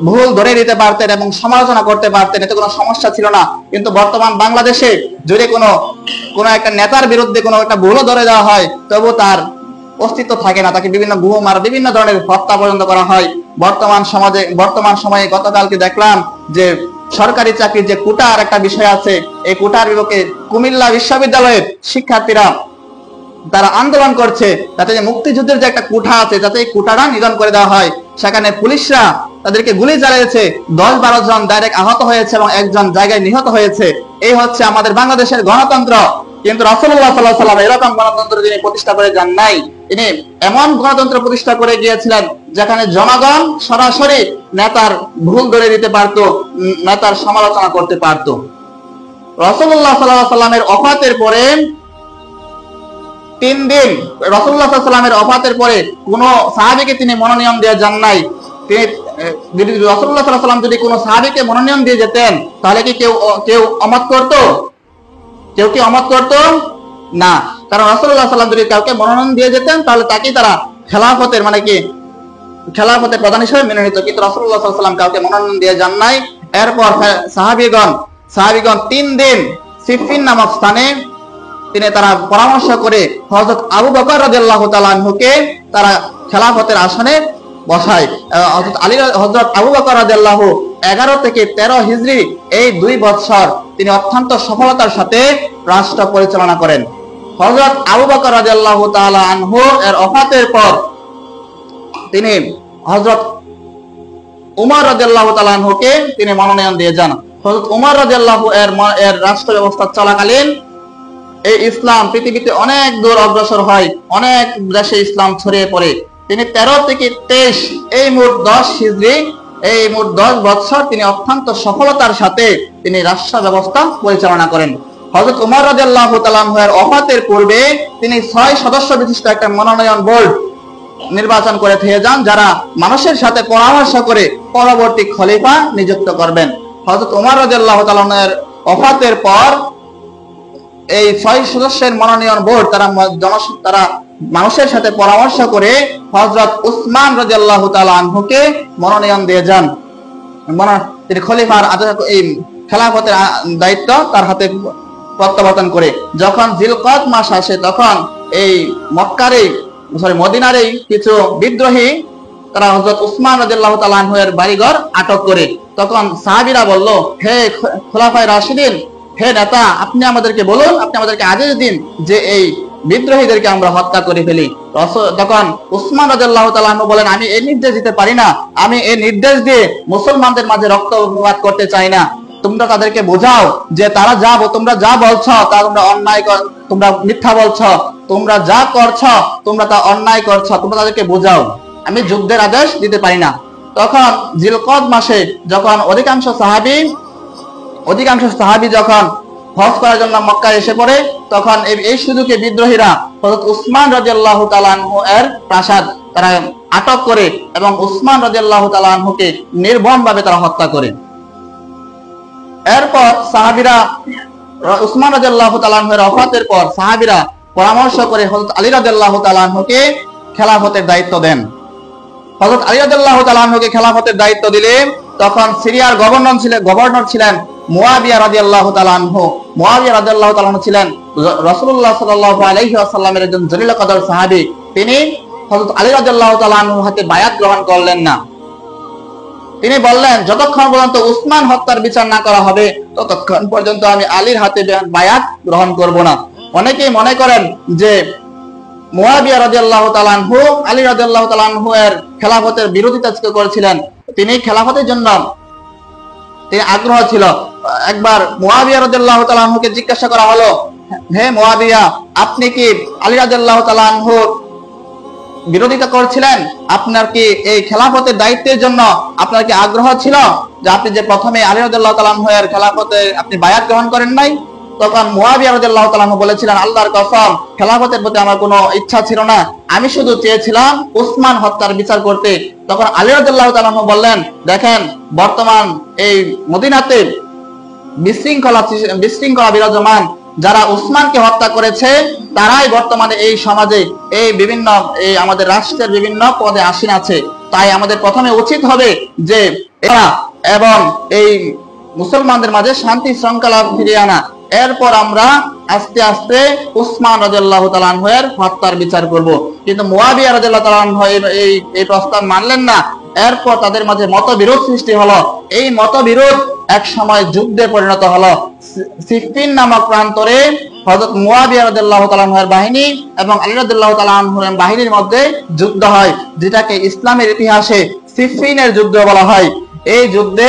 ভুল ধরে দিতে পারতেন এবং সমালোচনা করতে পারতেন, এতে কোনো সমস্যা ছিল না। কিন্তু বর্তমান বাংলাদেশে যদি কোনো একটা নেতার বিরুদ্ধে কোনো একটা ভুলও ধরে দেওয়া হয়, তবু তার অস্তিত্ব থাকে না, তাকে বিভিন্ন গুম আর বিভিন্ন ধরনের হত্যা পর্যন্ত করা হয়। বর্তমান সময়ে গতকালকে দেখলাম যে সরকারি চাকরির যে কোটার একটা বিষয় আছে, এই কোটার বিপক্ষে কুমিল্লা বিশ্ববিদ্যালয়ের শিক্ষার্থীরা তারা আন্দোলন করছে যাতে মুক্তিযুদ্ধের যে একটা কোঠা আছে যাতে এই কোটাটা নিধন করে দেওয়া হয়। সেখানে পুলিশরা তাদেরকে গুলি চালিয়েছে, 10-12 জন ডাইরেক্ট আহত হয়েছে এবং একজন জায়গায় নিহত হয়েছে। এই হচ্ছে আমাদের বাংলাদেশের গণতন্ত্র। কিন্তু রাসূলুল্লাহ সাল্লাল্লাহু আলাইহি ওয়াসাল্লাম এরকম গণতন্ত্র তিনি প্রতিষ্ঠা করে যান নাই। তিনি এমন গণতন্ত্র প্রতিষ্ঠা করে গিয়েছিলেন যেখানে জনগণ সরাসরি নেতার ভুল ধরে দিতে পারত, নেতার সমালোচনা করতে পারত। রাসূলুল্লাহ সাল্লাল্লাহু আলাইহি ওয়াসাল্লামের ওফাতের পরে 3 দিন রাসূলুল্লাহ সাল্লাল্লাহু আলাইহি ওয়াসাল্লামের ওফাতের পরে কোনো সাহাবীকে তিনি মনোনয়ন দিয়ে যান নাই। তিনি রাসূলুল্লাহ সাল্লাল্লাহু আলাইহি ওয়াসাল্লাম যদি কোনো সাহাবীকে মনোনয়ন দিয়ে যেতেন, তাহলে কি কেউ অমত করতো? কেউ কি অমত করতো না। কারণ রাসূলুল্লাহ সাল্লাল্লাহু আলাইহি ওয়াসাল্লাম যদি কাউকে মনোনয়ন দিয়ে যেতেন, তাহলে তাকেই তারা খেলাফতের প্রধান হিসেবে মেনে নিত। কিন্তু রাসূলুল্লাহ সাল্লাল্লাহু আলাইহি ওয়াসাল্লাম কাউকে মনোনয়ন দিয়ে যান নাই। এরপর সাহাবীগণ 3 দিন সিফিন নামক স্থানে তারা পরামর্শ করে হযরত আবু বকর রাদিয়াল্লাহু তাআলা আনহুকে তারা খেলাফতের আসনে বসায়। হযরত আবু বকর রাদিয়াল্লাহু 11 থেকে 13 হিজরি এই 2 বছর তিনি অত্যন্ত সফলতার সাথে রাষ্ট্র পরিচালনা করেন। হযরত আবু বকর রাদিয়াল্লাহু তাআলা আনহু এর ওফাতের পর তিনি হযরত উমর রাদিয়াল্লাহু তাআলা আনহুকে তিনি মনোনয়ন দিয়ে যান। হযরত উমর রাদিয়াল্লাহু এর রাষ্ট্র ব্যবস্থা চলাকালীন এই ইসলাম পৃথিবীতে অনেক দূর অগ্রসর হয়, অনেক দেশে ইসলাম ছড়িয়ে পড়ে। তিনি 13 থেকে 23 এই মোট 10 হিজরি, এই মোট 10 বছর তিনি অত্যন্ত সফলতার সাথে তিনি রাষ্ট্র ব্যবস্থা পরিচালনা করেন। হযরত উমর রাদিয়াল্লাহু তাআলা এর ওফাতের পূর্বে তিনি 6 সদস্য বিশিষ্ট একটা মনোনয়ন বোর্ড নির্বাচন করে থেকে যান, যারা মানুষের সাথে পরামর্শ করে পরবর্তী খলিফা নিযুক্ত করবেন। হযরত উমর রাদিয়াল্লাহু তাআলা এর ওফাতের পর এই 6 সদস্যের মনোনয়ন বোর্ড তারা মানুষের সাথে পরামর্শ করে হযরত উসমান রাদিয়াল্লাহু তাআলা আনহুকে মনোনয়ন দিয়ে যান। তিনি খলিফার এই খেলাফতের দায়িত্ব তার হাতে প্রত্যাবর্তন করে। যখন জিলকদ মাস আসে, তখন এই মদিনার কিছু বিদ্রোহী তারা হযরত উসমান রাদিয়াল্লাহু তাআলা আনহু এর বাড়িঘর আটক করে। তখন সাহাবীরা বলল, হে খোলাফায়ে রাশিদিন, হে নেতা, আপনি আমাদেরকে বলুন, আপনি আমাদেরকে আদেশ দিন যে এই বিদ্রোহীদেরকে আমরা হত্যা করে ফেলি। তখন উসমান রাদিয়াল্লাহু তাআলা আনহু বলেন, আমি এই নির্দেশ দিতে পারি না, আমি এই নির্দেশ দিয়ে মুসলমানদের মাঝে রক্তপাত করতে চাই না। তোমরা তাদেরকে বোঝাও যে তোমরা যা বলছো তা তোমরা অন্যায়, তোমরা মিথ্যা বলছো, তোমরা যা করছো তোমরা তা অন্যায় করছো, তোমরা তাদেরকে বোঝাও। আমি যুদ্ধের আদেশ দিতে পারি না। তখন জিলকদ মাসে যখন অধিকাংশ সাহাবী যখন হজ করার জন্য মক্কায় এসে পড়ে, তখন এই সুযোগে বিদ্রোহীরা হযরত উসমান রাদিয়াল্লাহু তাআলা আনহু এর প্রাসাদ তারা আটক করে এবং উসমান রাদিয়াল্লাহু তাআলা আনহুকে নির্মমভাবে তারা হত্যা করে। এরপর সাহাবীরা উসমান রাদিয়াল্লাহু তাআলা আনহু এর ওফাতের পর সাহাবীরা পরামর্শ করে হযরত আলী রাদিয়াল্লাহু তাআলা আনহুকে খেলাফতের দায়িত্ব দেন। হযরত আলী রাদিয়াল্লাহু তাআলা আনহুকে খেলাফতের দায়িত্ব দিলে তখন সিরিয়ার গভর্নর ছিলেন মুয়াবিয়া রাদিয়াল্লাহু তাআলা আনহু। মুয়াবিয়া রাদিয়াল্লাহু তাআলা আনহু ছিলেন রাসূলুল্লাহ সাল্লাল্লাহু আলাইহি ওয়াসাল্লামের একজন জলিল কদর সাহাবী। তিনি হযরত আলী রাদিয়াল্লাহু তাআলা আনহুর হাতে বায়াত গ্রহণ করলেন না। তিনি বললেন, যতক্ষণ পর্যন্ত উসমান হত্যার বিচার না করা হবে ততক্ষণ পর্যন্ত আমি আলীর হাতে বায়াত গ্রহণ করব না। অনেকেই মনে করেন যে মুয়াবিয়া রাদিয়াল্লাহু তাআলা আনহু আলী রাদিয়াল্লাহু তাআলা আনহু এর খেলাফতের বিরোধিতা করেছিলেন। তিনি খেলাফতের জন্য তিনি আগ্রহ ছিল। একবার মুয়াবিয়া রাদিয়াল্লাহু তাআলা আনহুকে জিজ্ঞাসা করা হলো, হে মুয়াবিয়া, আপনি কি আলী রাদিয়াল্লাহু তাআলা আনহুর বিরোধিতা করছিলেন? আপনার কি এই খেলাফতের দায়িত্বের জন্য আপনার কি আগ্রহ ছিল যে আপনি যে প্রথমে আলী রাদিয়াল্লাহু তাআলা আনহু এর খেলাফতে আপনি বায়াত গ্রহণ করেন নাই? তখন মুয়াবিয়া রাদিয়াল্লাহু তাআলা আনহু বলেছিলেন, আল্লাহর কসম, খেলাফতের প্রতি আমার কোনো ইচ্ছা ছিল না, আমি শুধু চেয়েছিলাম উসমান হত্যার বিচার করতে। তখন আলী রাদিয়াল্লাহু তাআলা আনহু বললেন, দেখেন, বর্তমান এই মদিনাতে বিশৃঙ্খলা বিরাজমান। যারা উসমানকে হত্যা করেছে তারাই বর্তমানে এই সমাজে এই আমাদের রাষ্ট্রের বিভিন্ন পদে আসীন আছে। তাই আমাদের প্রথমে উচিত হবে যে এবং এই মুসলমানদের মাঝে শান্তি শৃঙ্খলা ফিরিয়ে আনা। এরপর আমরা আস্তে আস্তে উসমান রাদিয়াল্লাহু তাআলা আনহু এর হত্যার বিচার করব। কিন্তু মুয়াবিয়া রাদিয়াল্লাহু তাআলা আনহু এই প্রস্তাব মানলেন না। এরপর তাদের মাঝে মতবিরোধ সৃষ্টি হলো। এই মতবিরোধ এক সময় যুদ্ধে পরিণত হলো। সিফফিন নামক প্রান্তরে হযরত মুয়াবিয়া রাদিয়াল্লাহু তাআলা আনহু এর বাহিনী এবং আলী রাদিয়াল্লাহু তাআলা আনহু এর বাহিনীর মধ্যে যুদ্ধ হয়, যেটাকে ইসলামের ইতিহাসে সিফফিনের যুদ্ধ বলা হয়। এই যুদ্ধে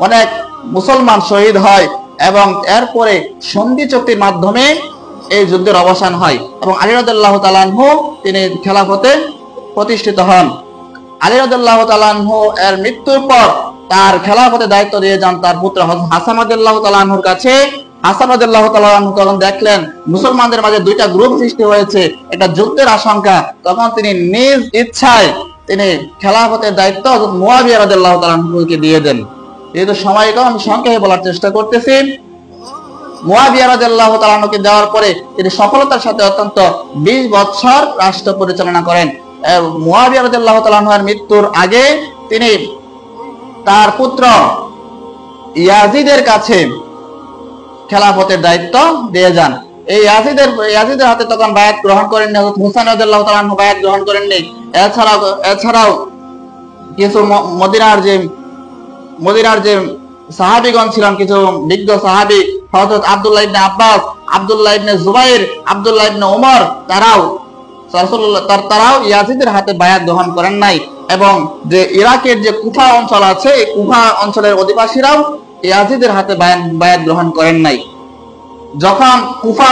অনেক মুসলমান শহীদ হয় এবং এরপরে সন্ধি চুক্তির মাধ্যমে এই যুদ্ধের অবসান হয় এবং আলী রাদিয়াল্লাহু তাআলা আনহু তিনি খেলাফতে প্রতিষ্ঠিত হন। আলী রাদিয়াল্লাহু তাআলা আনহু এর মৃত্যুর পর তার খেলাফতের দায়িত্ব দিয়ে যান তার পুত্র হাসান রাদিয়াল্লাহু তাআলা আনহুর কাছে। হাসান রাদিয়াল্লাহু তাআলা আনহু তখন দেখলেন মুসলমানদের মাঝে দুইটা গ্রুপ সৃষ্টি হয়েছে, একটা যুদ্ধের আশঙ্কা। তখন তিনি নিজ ইচ্ছায় তিনি খেলাফতের দায়িত্ব হযরত মুয়াবিয়া রাদিয়াল্লাহু তাআলা আনহুকে দিয়ে দেন। যেহেতু সময় কম, আমি সংক্ষেপে বলার চেষ্টা করতেছি। মুয়াবিয়া রাদিয়াল্লাহু তাআলা আনহুকে দেওয়ার পরে তিনি সফলতার সাথে অত্যন্ত 20 বছর রাষ্ট্র পরিচালনা করেন। মুয়াবিয়া রাদিয়াল্লাহু তাআলা আনহুর মৃত্যুর আগে তিনি তার পুত্র ইয়াজিদের কাছে খেলাফতের দায়িত্ব দিয়ে যান। এই ইয়াজিদের হাতে তখন বায়াত গ্রহণ করেননি হযরত হুসাইন রাদিয়াল্লাহু তাআলা আনহু, বায়াত গ্রহণ করেননি। এছাড়াও কিছু মদিনার যে সাহাবীগণ ছিলেন, কিছু বিজ্ঞ সাহাবী হযরত আব্দুল্লাহ ইবনে আব্বাস, আব্দুল্লাহ ইবনে জুবাইর, আব্দুল্লাহ ইবনে ওমর, তারাও ইয়াজিদের হাতে বায়াত গ্রহণ করেন নাই। এবং যে ইরাকের যে কুফা অঞ্চল আছে, এই কুফা অঞ্চলের অধিবাসীরাও ইয়াজিদের হাতে বায়াত গ্রহণ করেন নাই। যখন কুফা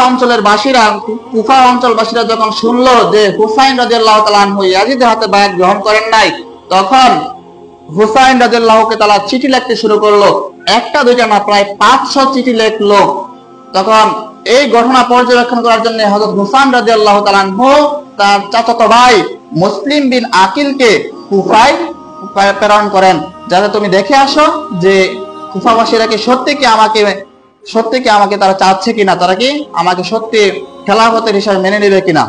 অঞ্চলবাসীরা যখন শুনলো যে হুসাইন রাদিয়াল্লাহু তাআলা আনহু ইয়াজিদের হাতে বায়াত গ্রহণ করেন নাই, তখন হুসাইন রাদিয়াল্লাহু তাআলা চিঠি লিখতে শুরু করলো। একটা দুইটা না, প্রায় 500 চিঠি লিখলো। তখন এই ঘটনা পর্যবেক্ষণ করার জন্য হযরত হুসাইন রাদিয়াল্লাহু তাআলা আনহু তার চাচাতো ভাই মুসলিম বিন আকিলকে কুফায় প্রেরণ করেন, যাতে তুমি দেখে আসো যে কুফাবাসীরা কি সত্যি কি আমাকে তারা চাচ্ছে কিনা, তারা কি আমাকে সত্যি খেলাফতের হিসাবে মেনে নেবে কিনা।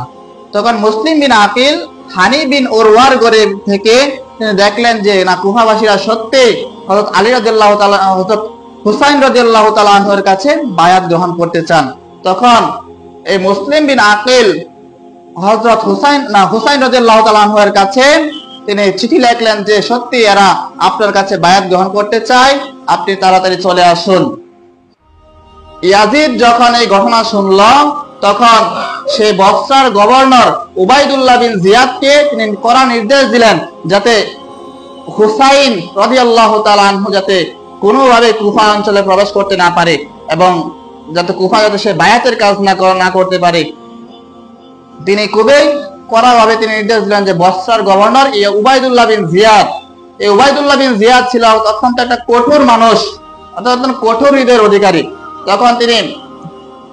তখন মুসলিম বিন আকিল হানি বিন উরওয়ার ঘরে থেকে তিনি দেখলেন যে না, কুফাবাসীরা সত্যি হযরত আলী রাদিয়াল্লাহু তাআলা হযরত হুসাইন রাদিয়াল্লাহু তাআলা আনহুর কাছে বায়াত গ্রহণ করতে চান। তখন এই মুসলিম বিন আকিল হযরত হুসাইন রাদিয়াল্লাহু তাআলা আনহুর কাছে তিনি চিঠি লিখলেন যে সত্যি এরা আপনার কাছে বায়াত গ্রহণ করতে চায়, আপনি তাড়াতাড়ি চলে আসুন। ইয়াজিদ যখন এই ঘটনা শুনল, তখন সে বসরার গভর্নর উবাইদুল্লাহ বিন জিয়াদকে তিনি কড়া নির্দেশ দিলেন যাতে হুসাইন রাদিয়াল্লাহু তাআলা আনহু যাতে কোনোভাবে কুফা অঞ্চলে প্রবেশ করতে না পারে এবং যাতে সে বায়াতের কাজ না করতে পারে। তিনি খুবই কড়াভাবে তিনি নির্দেশ দিলেন যে বসরার গভর্নর উবাইদুল্লাহ বিন জিয়াদ, এই উবাইদুল্লাহ বিন জিয়াদ ছিল অত্যন্ত একটা কঠোর মানুষ, অত্যন্ত কঠোর হৃদয়ের অধিকারী। তখন তিনি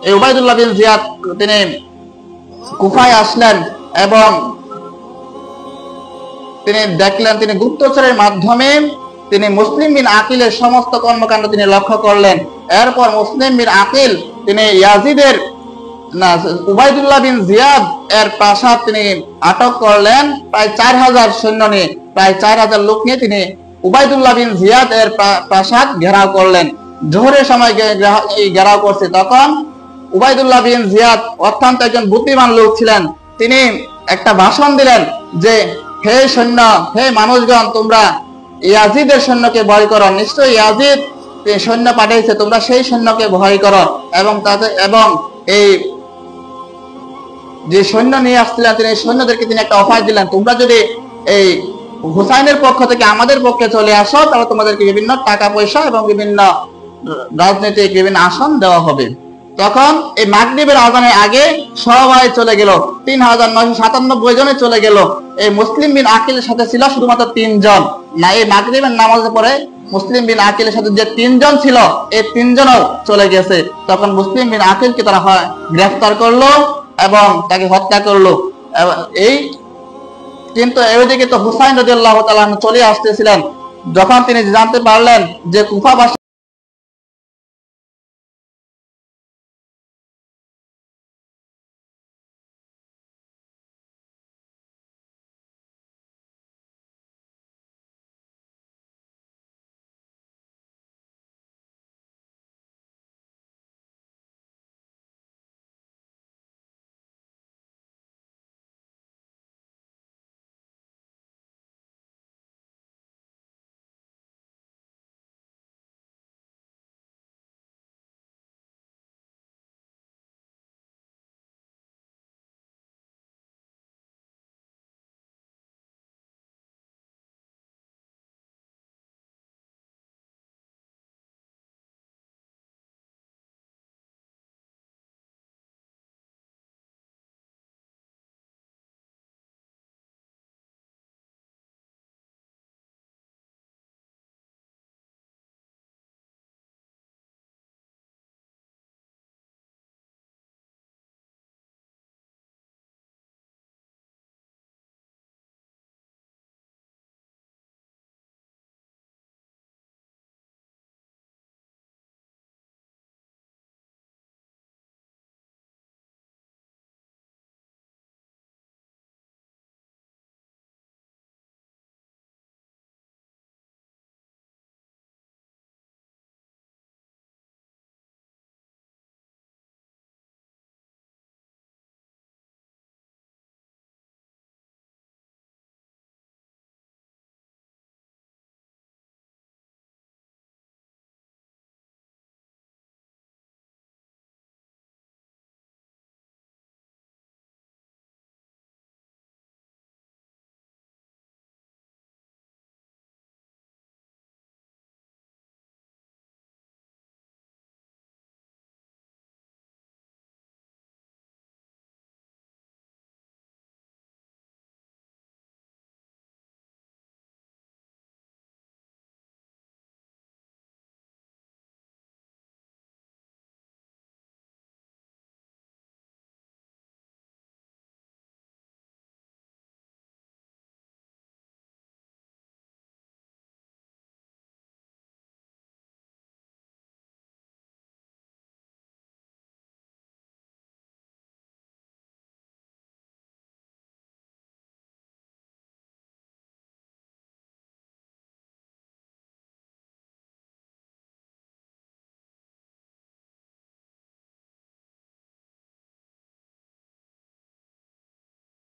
এই উবাইদুল্লাহ বিন জিয়াদ তিনি কুফায় আসলেন এবং তিনি দেখলেন, তিনি গুপ্তচরের মাধ্যমে তিনি মুসলিম বিন আকিলের সমস্ত কর্মকাণ্ড তিনি লক্ষ্য করলেন। এরপর মুসলিম বিন আকিল তিনি উবাইদুল্লাহ বিন জিয়াদ এর প্রাসাদ তিনি আটক করলেন। প্রায় 4000 সৈন্য নিয়ে, প্রায় 4000 লোক নিয়ে তিনি উবাইদুল্লাহ বিন জিয়াদ এর প্রাসাদ ঘেরাও করলেন। জোহরের সময় ঘেরাও করছে, তখন উবাইদুল্লাহ বিন জিয়াদ অত্যন্ত একজন বুদ্ধিমান লোক ছিলেন। তিনি একটা ভাষণ দিলেন যে, হে সৈন্য, হে মানুষগণ, তোমরা ইয়াজিদের সৈন্যকে ভয় করো, নিশ্চয়ই ইয়াজিদ সৈন্য পাঠিয়েছে, তোমরা সেই সৈন্যকে ভয় করো। এবং এই যে সৈন্য নিয়ে আসছিলেন তিনি সৈন্যদেরকে তিনি একটা অফার দিলেন, তোমরা যদি এই হুসাইনের পক্ষ থেকে আমাদের পক্ষে চলে আসো তাহলে তোমাদেরকে বিভিন্ন টাকা পয়সা এবং বিভিন্ন রাজনৈতিক বিভিন্ন আসন দেওয়া হবে। তখন এই মাগরিবের আজানের আগে সবাই চলে গেল, ৩,৯৯৭ জনে চলে গেল। এই মুসলিম বিন আকিলের সাথে ছিল শুধুমাত্র ৩ জন। না, এই মাগরিবের নামাজের পরে মুসলিম বিন আকিলের সাথে যে ৩ জন ছিল এই ৩ জনও চলে গেছে। তখন মুসলিম বিন আকিলকে তারা গ্রেফতার করলো এবং তাকে হত্যা করলো। কিন্তু এদিকে তো হুসাইন রাদিয়াল্লাহু তাআলা চলে আসতেছিলেন। যখন তিনি জানতে পারলেন যে কুফাবাসী